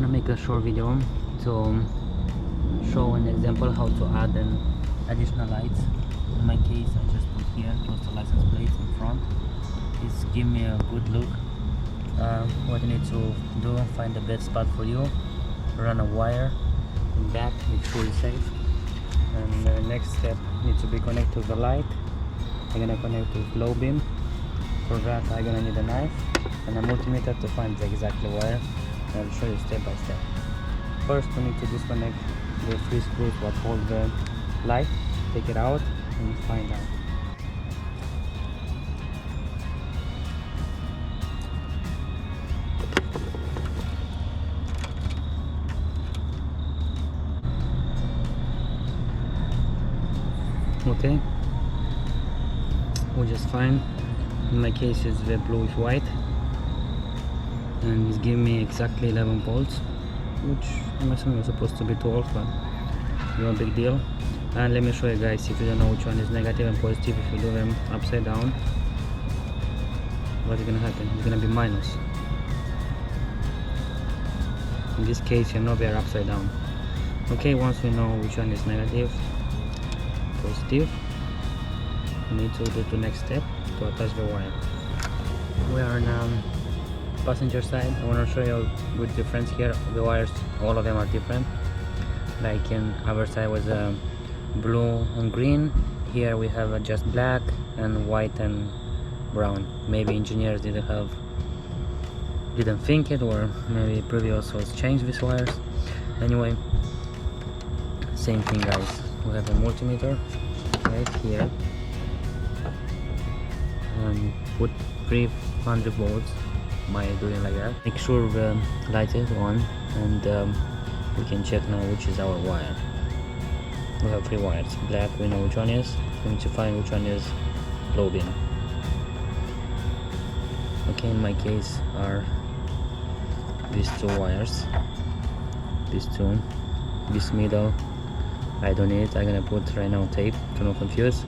gonna make a short video to show an example how to add an additional lights. In my case, I just put here close to license plates in front. It's give me a good look. What you need to do, find the best spot for you, run a wire in back, make sure it's safe. And the next step needs to be connected to the light. I'm gonna connect to low beam. For that I'm gonna need a knife and a multimeter to find the exact wire. I'll show you step by step. First we need to disconnect the 3 screws what hold the light, take it out and find out. Okay, which is fine. In my case it's the blue with white and it's giving me exactly 11 volts, which I'm assuming is supposed to be 12, but no big deal. And let me show you guys, if you don't know which one is negative and positive, if you do them upside down, what is gonna happen? It's gonna be minus. In this case you know they are upside down. Okay, once we know which one is negative, positive, we need to do the next step to attach the wire. We are on passenger side. I want to show you with difference here. The wires, all of them are different. Like in our side was blue and green. Here we have just black and white and brown. Maybe engineers didn't think it, or maybe previous was changed these wires. Anyway, same thing guys. We have a multimeter right here and put 300 volts by doing like that. Make sure the light is on, and we can check now which is our wire. We have 3 wires. Black, we know which one is. We need to find which one is low beam. Okay, in my case are these 2 wires. These 2. This middle I don't need it. I'm gonna put right now tape to not confuse.